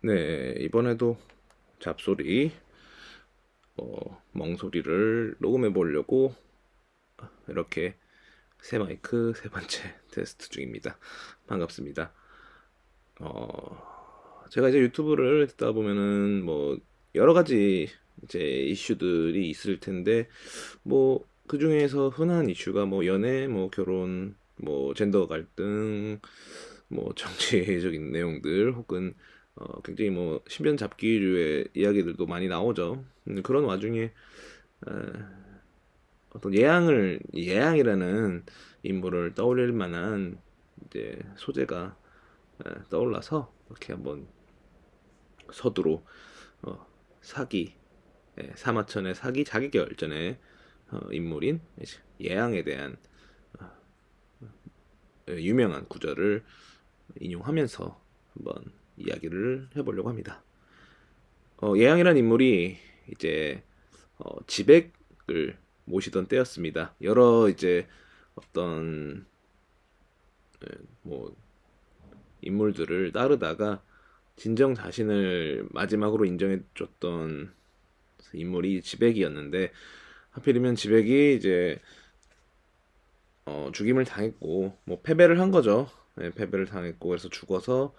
네, 이번에도 잡소리, 멍소리를 녹음해 보려고 이렇게 새 마이크 세 번째 테스트 중입니다. 반갑습니다. 제가 이제 유튜브를 듣다 보면은 뭐 여러 가지 이제 이슈들이 있을 텐데 뭐 그 중에서 흔한 이슈가 뭐 연애, 뭐 결혼, 뭐 젠더 갈등, 뭐 정치적인 내용들 혹은 굉장히 뭐 신변 잡기류의 이야기들도 많이 나오죠. 그런 와중에 어떤 예양이라는 인물을 떠올릴 만한 이제 소재가 떠올라서 이렇게 한번 서두로 어, 사기, 사마천의 사기 자기결전의 인물인 예양에 대한 유명한 구절을 인용하면서 한번 이야기를 해보려고 합니다. 예양이라는 인물이 이제 지백을 모시던 때였습니다. 여러 이제 어떤 뭐 인물들을 따르다가 진정 자신을 마지막으로 인정해줬던 인물이 지백이었는데 하필이면 지백이 이제 죽임을 당했고 뭐 패배를 한 거죠. 네, 패배를 당했고 그래서 죽어서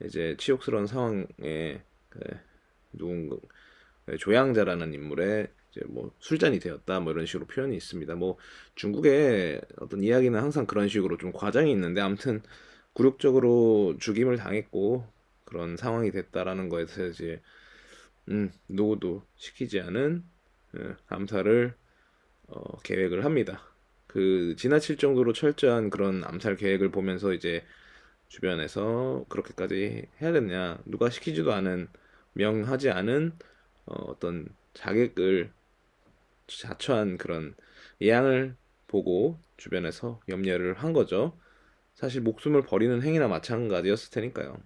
이제 치욕스러운 상황에 그 누군가 조양자라는 인물의 이제 뭐 술잔이 되었다 뭐 이런 식으로 표현이 있습니다. 뭐 중국의 어떤 이야기는 항상 그런 식으로 좀 과장이 있는데 아무튼 굴욕적으로 죽임을 당했고 그런 상황이 됐다라는 거에 대해서 이제 누구도 시키지 않은 암살을 계획을 합니다. 그 지나칠 정도로 철저한 그런 암살 계획을 보면서 이제 주변에서 그렇게까지 해야 되냐 누가 시키지도 않은 명하지 않은 어떤 자객을 자처한 그런 예양을 보고 주변에서 염려를 한 거죠. 사실 목숨을 버리는 행위나 마찬가지였을 테니까요.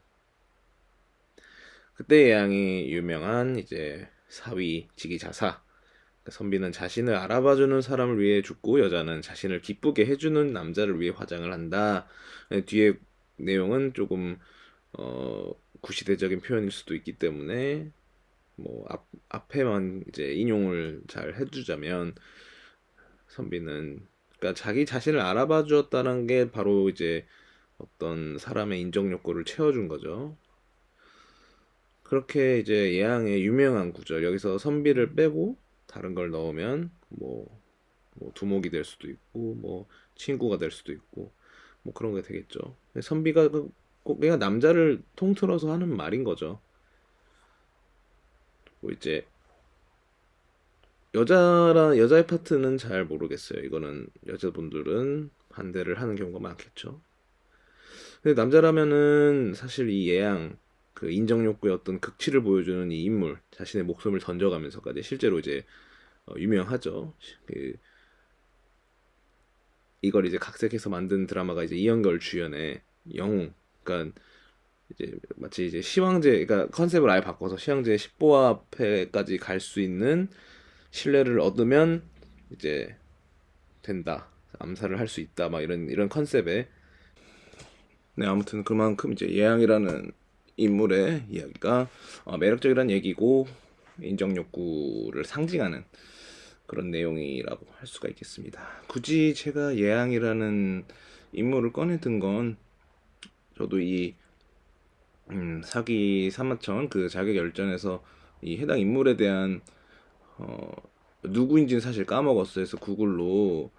그때 예양이 유명한 이제 사위 지기자사. 선비는 자신을 알아봐주는 사람을 위해 죽고 여자는 자신을 기쁘게 해주는 남자를 위해 화장을 한다. 뒤에 내용은 조금 어, 구시대적인 표현일 수도 있기 때문에 뭐 앞에만 이제 인용을 잘 해주자면 선비는 그러니까 자기 자신을 알아봐 주었다는 게 바로 이제 어떤 사람의 인정 욕구를 채워준 거죠. 그렇게 이제 예양의 유명한 구절 여기서 선비를 빼고 다른 걸 넣으면 뭐 두목이 될 수도 있고 뭐 친구가 될 수도 있고 뭐 그런 게 되겠죠. 선비가 꼭 내가 남자를 통틀어서 하는 말인 거죠. 뭐 이제 여자의 파트는 잘 모르겠어요. 이거는 여자분들은 반대를 하는 경우가 많겠죠. 근데 남자라면은 사실 이 예양 그 인정 욕구의 어떤 극치를 보여주는 이 인물 자신의 목숨을 던져가면서까지 실제로 이제 유명하죠. 그 이걸 이제 각색해서 만든 드라마가 이제 이영걸 주연의 영웅. 그러니까 이제 마치 이제 시황제 그러니까 컨셉을 아예 바꿔서 시황제 10보 앞에까지 갈 수 있는 신뢰를 얻으면 이제 된다. 암살을 할 수 있다. 막 이런 컨셉의 네, 아무튼 그만큼 이제 예양이라는 인물의 이야기가 매력적이라는 얘기고 인정 욕구를 상징하는 그런 내용이라고 할 수가 있겠습니다. 굳이 제가 예양이라는 인물을 꺼내든 건 저도 이 사기 사마천 그 자격 열전에서 이 해당 인물에 대한 어, 누구인지는 사실 까먹었어요. 그래서 구글로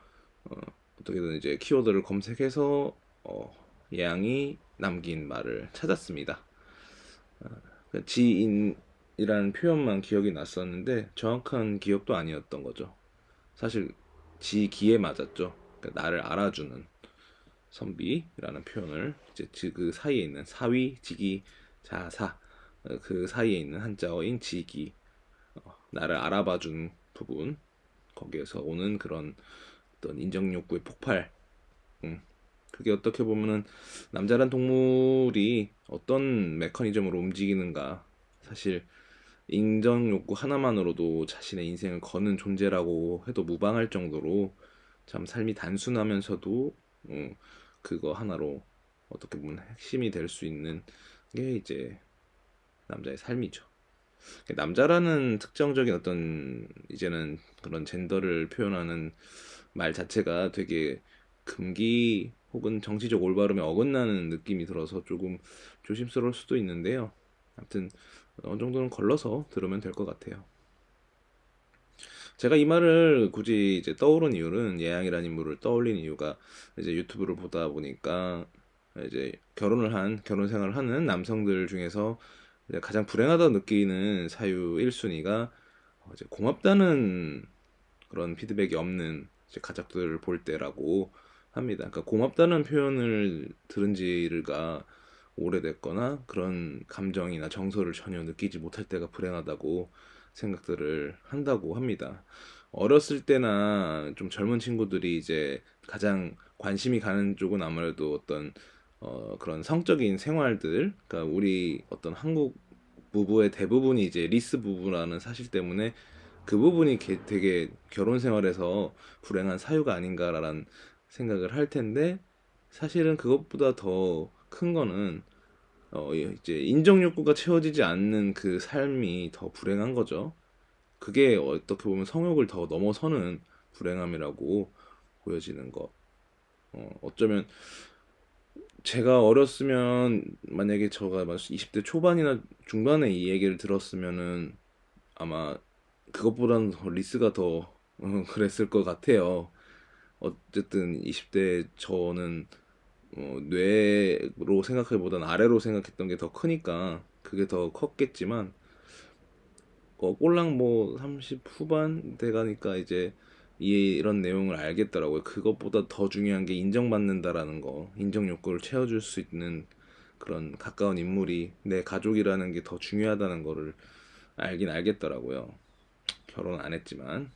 어떻게든 이제 키워드를 검색해서 예양이 남긴 말을 찾았습니다. 지인이라는 표현만 기억이 났었는데 정확한 기억도 아니었던 거죠. 사실 지기에 맞았죠. 그러니까 나를 알아주는 선비라는 표현을 이제 그 사이에 있는 사위, 지기, 자사 그 사이에 있는 한자어인 지기 나를 알아봐준 부분 거기에서 오는 그런 어떤 인정 욕구의 폭발 그게 어떻게 보면은 남자란 동물이 어떤 메커니즘으로 움직이는가 사실 인정 욕구 하나만으로도 자신의 인생을 거는 존재라고 해도 무방할 정도로 참 삶이 단순하면서도 그거 하나로 어떻게 보면 핵심이 될 수 있는 게 이제 남자의 삶이죠. 남자라는 특정적인 어떤 이제는 그런 젠더를 표현하는 말 자체가 되게 금기 혹은 정치적 올바름에 어긋나는 느낌이 들어서 조금 조심스러울 수도 있는데요. 아무튼 어느 정도는 걸러서 들으면 될 것 같아요. 제가 이 말을 굳이 이제 떠오른 이유는 예양이라는 인물을 떠올린 이유가 이제 유튜브를 보다 보니까 이제 결혼 생활을 하는 남성들 중에서 이제 가장 불행하다고 느끼는 사유 1순위가 이제 고맙다는 그런 피드백이 없는 이제 가족들을 볼 때라고 합니다. 그러니까 고맙다는 표현을 들은 지가 오래됐거나 그런 감정이나 정서를 전혀 느끼지 못할 때가 불행하다고 생각들을 한다고 합니다. 어렸을 때나 좀 젊은 친구들이 이제 가장 관심이 가는 쪽은 아무래도 어떤 그런 성적인 생활들, 그러니까 우리 어떤 한국 부부의 대부분이 이제 리스 부부라는 사실 때문에 그 부분이 되게 결혼 생활에서 불행한 사유가 아닌가라는 생각을 할 텐데 사실은 그것보다 더 큰 거는 이제 인정 욕구가 채워지지 않는 그 삶이 더 불행한 거죠. 그게 어떻게 보면 성욕을 더 넘어서는 불행함이라고 보여지는 것. 어쩌면 제가 어렸으면 만약에 저가 20대 초반이나 중반에 이 얘기를 들었으면은 아마 그것보다는 더 리스가 더 그랬을 것 같아요. 어쨌든 20대 저는 뇌로 생각하기보단 아래로 생각했던 게 더 크니까 그게 더 컸겠지만 꼴랑 뭐 30 후반 돼가니까 이제 이런 내용을 알겠더라고요. 그것보다 더 중요한 게 인정받는다라는 거, 인정 욕구를 채워줄 수 있는 그런 가까운 인물이 내 가족이라는 게 더 중요하다는 거를 알긴 알겠더라고요. 결혼 안 했지만.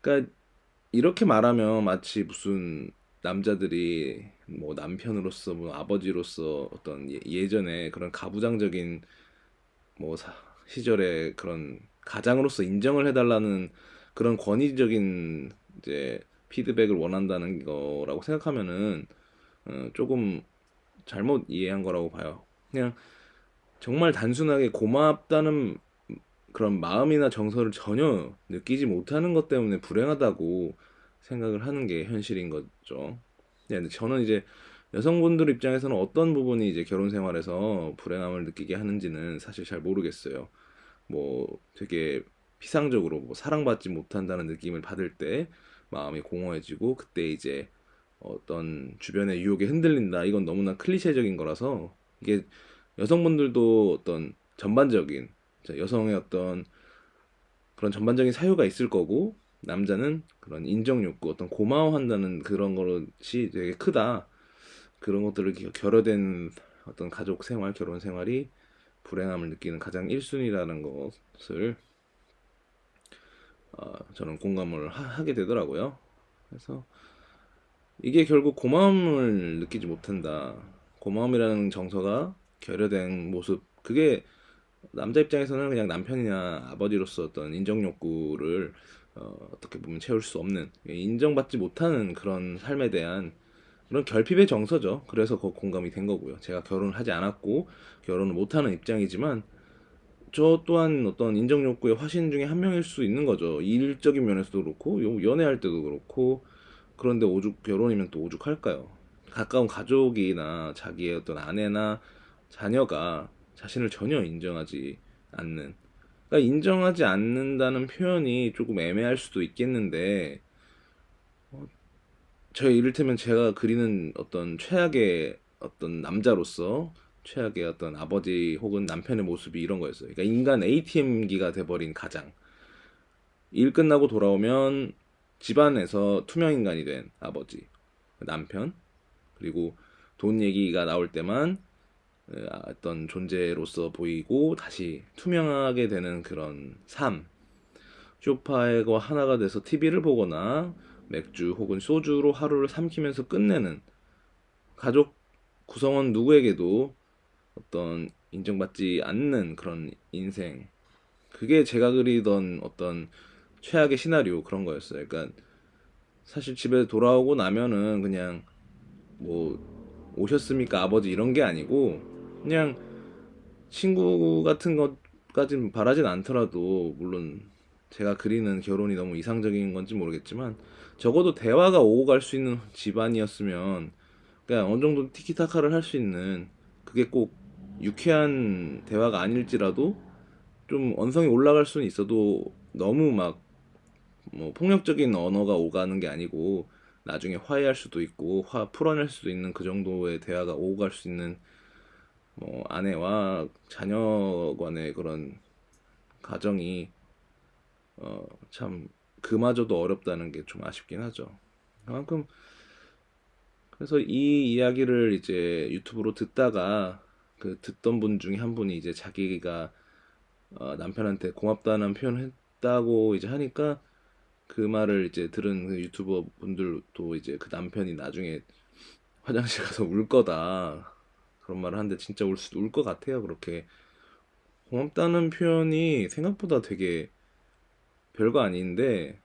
그러니까 이렇게 말하면 마치 무슨 남자들이 뭐 남편으로서 뭐 아버지로서 어떤 예전에 그런 가부장적인 뭐 시절에 그런 가장으로서 인정을 해달라는 그런 권위적인 이제 피드백을 원한다는 거라고 생각하면은 조금 잘못 이해한 거라고 봐요. 그냥 정말 단순하게 고맙다는 그런 마음이나 정서를 전혀 느끼지 못하는 것 때문에 불행하다고 생각을 하는 게 현실인 거죠. 네, 근데 저는 이제 여성분들 입장에서는 어떤 부분이 이제 결혼 생활에서 불행함을 느끼게 하는지는 사실 잘 모르겠어요. 뭐 되게 피상적으로 뭐 사랑받지 못한다는 느낌을 받을 때 마음이 공허해지고 그때 이제 어떤 주변의 유혹에 흔들린다. 이건 너무나 클리셰적인 거라서 이게 여성분들도 어떤 전반적인 여성의 어떤 그런 전반적인 사유가 있을 거고 남자는 그런 인정 욕구, 어떤 고마워한다는 그런 것이 되게 크다. 그런 것들을 결여된 어떤 가족 생활, 결혼 생활이 불행함을 느끼는 가장 1순위라는 것을 저는 공감을 하게 되더라고요. 그래서 이게 결국 고마움을 느끼지 못한다. 고마움이라는 정서가 결여된 모습. 그게 남자 입장에서는 그냥 남편이나 아버지로서 어떤 인정 욕구를 어떻게 보면 채울 수 없는 인정받지 못하는 그런 삶에 대한 그런 결핍의 정서죠. 그래서 그 공감이 된 거고요. 제가 결혼을 하지 않았고 결혼을 못하는 입장이지만 저 또한 어떤 인정 욕구의 화신 중에 한 명일 수 있는 거죠. 일적인 면에서도 그렇고 연애할 때도 그렇고 그런데 오죽 결혼이면 또 오죽할까요? 가까운 가족이나 자기의 어떤 아내나 자녀가 자신을 전혀 인정하지 않는. 그러니까 인정하지 않는다는 표현이 조금 애매할 수도 있겠는데, 저 이를테면 제가 그리는 어떤 최악의 어떤 남자로서 최악의 어떤 아버지 혹은 남편의 모습이 이런 거였어요. 그러니까 인간 ATM기가 돼버린 가장. 일 끝나고 돌아오면 집안에서 투명 인간이 된 아버지, 남편, 그리고 돈 얘기가 나올 때만 어떤 존재로서 보이고 다시 투명하게 되는 그런 삶. 소파에 하나가 돼서 TV를 보거나 맥주 혹은 소주로 하루를 삼키면서 끝내는 가족 구성원 누구에게도 어떤 인정받지 않는 그런 인생. 그게 제가 그리던 어떤 최악의 시나리오 그런 거였어요. 그러니까 사실 집에 돌아오고 나면은 그냥 뭐 오셨습니까 아버지 이런 게 아니고 그냥 친구 같은 것까지는 바라진 않더라도 물론 제가 그리는 결혼이 너무 이상적인 건지 모르겠지만 적어도 대화가 오고 갈 수 있는 집안이었으면 그냥 어느 정도 티키타카를 할 수 있는 그게 꼭 유쾌한 대화가 아닐지라도 좀 언성이 올라갈 수는 있어도 너무 막 뭐 폭력적인 언어가 오가는 게 아니고 나중에 화해할 수도 있고 풀어낼 수도 있는 그 정도의 대화가 오고 갈 수 있는 뭐 아내와 자녀 간의 그런 가정이 참 그마저도 어렵다는 게 좀 아쉽긴 하죠. 그만큼 그래서 이 이야기를 이제 유튜브로 듣다가 그 듣던 분 중에 한 분이 이제 자기가 남편한테 고맙다는 표현을 했다고 이제 하니까 그 말을 이제 들은 그 유튜버 분들도 이제 그 남편이 나중에 화장실 가서 울 거다 그런 말을 하는데 진짜 울 것 같아요. 그렇게 고맙다는 표현이 생각보다 되게 별거 아닌데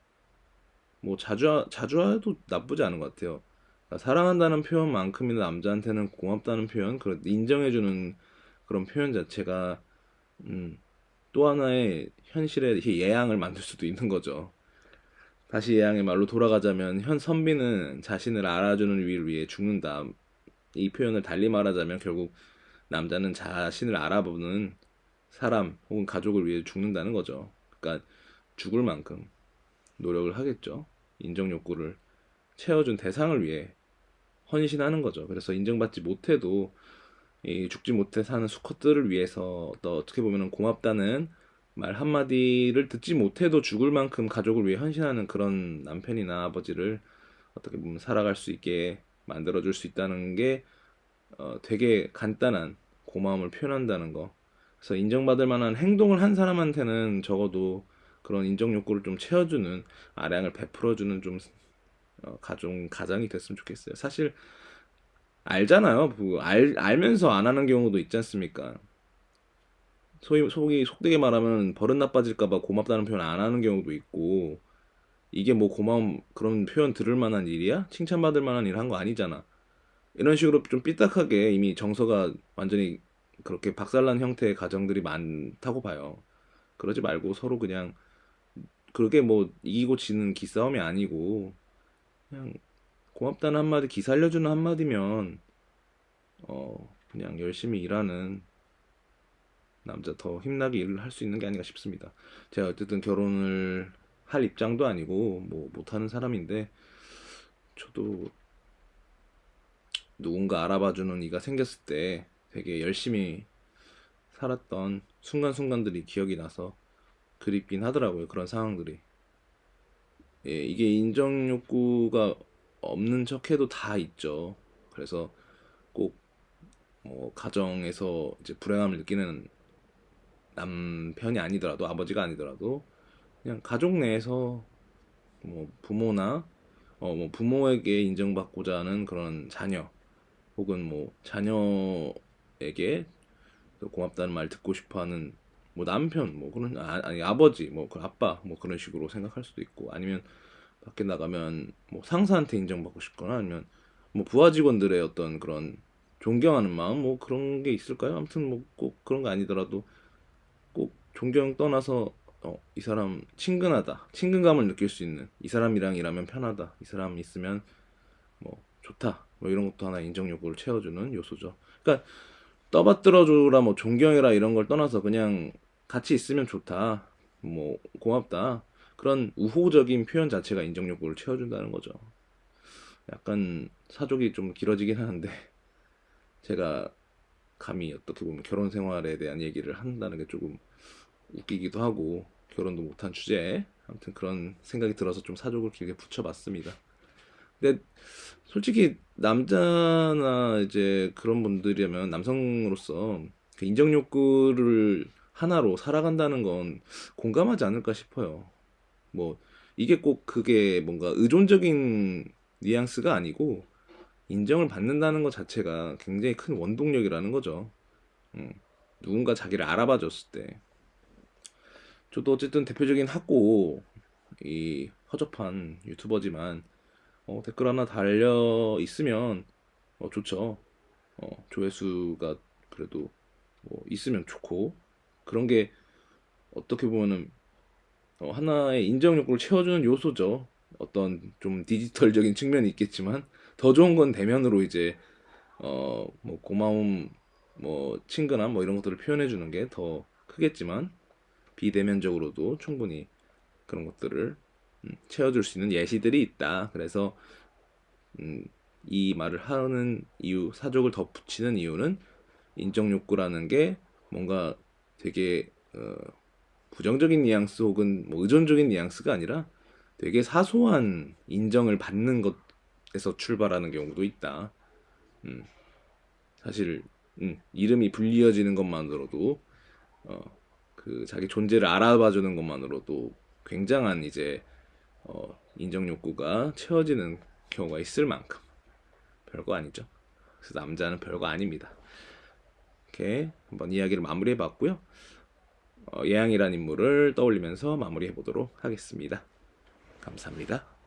뭐 자주 해도 나쁘지 않은 것 같아요. 그러니까 사랑한다는 표현만큼이나 남자한테는 고맙다는 표현, 그런 인정해주는 그런 표현 자체가 음, 또 하나의 현실의 예양을 만들 수도 있는 거죠. 다시 예양의 말로 돌아가자면 현 선비는 자신을 알아주는 위를 위해 죽는다. 이 표현을 달리 말하자면 결국 남자는 자신을 알아보는 사람 혹은 가족을 위해 죽는다는 거죠. 그러니까 죽을 만큼 노력을 하겠죠. 인정 욕구를 채워준 대상을 위해 헌신하는 거죠. 그래서 인정받지 못해도 이 죽지 못해 사는 수컷들을 위해서 또 어떻게 보면 고맙다는 말 한마디를 듣지 못해도 죽을 만큼 가족을 위해 헌신하는 그런 남편이나 아버지를 어떻게 보면 살아갈 수 있게 만들어줄 수 있다는 게 되게 간단한 고마움을 표현한다는 거. 그래서 인정받을 만한 행동을 한 사람한테는 적어도 그런 인정 욕구를 좀 채워주는 아량을 베풀어주는 좀 가장이 됐으면 좋겠어요. 사실 알잖아요. 알면서 안 하는 경우도 있지 않습니까? 속되게 말하면 버릇 나빠질까봐 고맙다는 표현 안 하는 경우도 있고, 이게 뭐 고마움, 그런 표현 들을 만한 일이야? 칭찬받을 만한 일 한 거 아니잖아. 이런 식으로 좀 삐딱하게 이미 정서가 완전히 그렇게 박살난 형태의 가정들이 많다고 봐요. 그러지 말고 서로 그냥, 그게 뭐 이기고 지는 기싸움이 아니고, 그냥 고맙다는 한마디, 기살려주는 한마디면, 그냥 열심히 일하는 남자 더 힘나게 일을 할 수 있는 게 아닌가 싶습니다. 제가 어쨌든 결혼을 할 입장도 아니고 뭐 못하는 사람인데 저도 누군가 알아봐주는 이가 생겼을 때 되게 열심히 살았던 순간순간들이 기억이 나서 그립긴 하더라고요. 그런 상황들이. 예, 이게 인정 욕구가 없는 척해도 다 있죠. 그래서 꼭 뭐 가정에서 이제 불행함을 느끼는 남편이 아니더라도 아버지가 아니더라도 그냥 가족 내에서 뭐 부모나 뭐 부모에게 인정받고자 하는 그런 자녀 혹은 뭐 자녀에게 고맙다는 말 듣고 싶어하는 뭐 남편 뭐 그런 아니 아버지 뭐 그 아빠 뭐 그런 식으로 생각할 수도 있고 아니면 밖에 나가면 뭐 상사한테 인정받고 싶거나 아니면 뭐 부하 직원들의 어떤 그런 존경하는 마음 뭐 그런 게 있을까요? 아무튼 뭐 꼭 그런 거 아니더라도 꼭 존경 떠나서 이 사람 친근하다, 친근감을 느낄 수 있는 이 사람이랑 일하면 편하다, 이 사람 있으면 뭐 좋다, 뭐 이런 것도 하나 인정 욕구를 채워주는 요소죠. 그러니까 떠받들어줘라, 뭐 존경해라 이런 걸 떠나서 그냥 같이 있으면 좋다, 뭐 고맙다 그런 우호적인 표현 자체가 인정 욕구를 채워준다는 거죠. 약간 사족이 좀 길어지긴 하는데 제가 감히 어떻게 보면 결혼 생활에 대한 얘기를 한다는 게 조금 웃기기도 하고 결혼도 못한 주제에 아무튼 그런 생각이 들어서 좀 사족을 길게 붙여봤습니다. 근데 솔직히 남자나 이제 그런 분들이라면 남성으로서 그 인정 욕구를 하나로 살아간다는 건 공감하지 않을까 싶어요. 뭐 이게 꼭 그게 뭔가 의존적인 뉘앙스가 아니고 인정을 받는다는 것 자체가 굉장히 큰 원동력이라는 거죠. 음, 누군가 자기를 알아봐 줬을 때 저도 어쨌든 대표적인 학고 이 허접한 유튜버지만 댓글 하나 달려 있으면 좋죠. 조회수가 그래도 뭐 있으면 좋고 그런 게 어떻게 보면은 하나의 인정 욕구를 채워주는 요소죠. 어떤 좀 디지털적인 측면이 있겠지만 더 좋은 건 대면으로 이제 뭐 고마움, 뭐 친근함 뭐 이런 것들을 표현해 주는 게 더 크겠지만 비대면적으로도 충분히 그런 것들을 채워줄 수 있는 예시들이 있다. 그래서 음, 이 말을 하는 이유, 사족을 덧붙이는 이유는 인정 욕구라는 게 뭔가 되게 부정적인 뉘앙스 혹은 뭐 의존적인 뉘앙스가 아니라 되게 사소한 인정을 받는 것에서 출발하는 경우도 있다. 음, 사실 이름이 불리어지는 것만으로도 그 자기 존재를 알아봐주는 것만으로도 굉장한 이제 인정 욕구가 채워지는 경우가 있을 만큼 별거 아니죠. 그래서 남자는 별거 아닙니다. 이렇게 한번 이야기를 마무리해봤고요. 예양이라는 인물을 떠올리면서 마무리해보도록 하겠습니다. 감사합니다.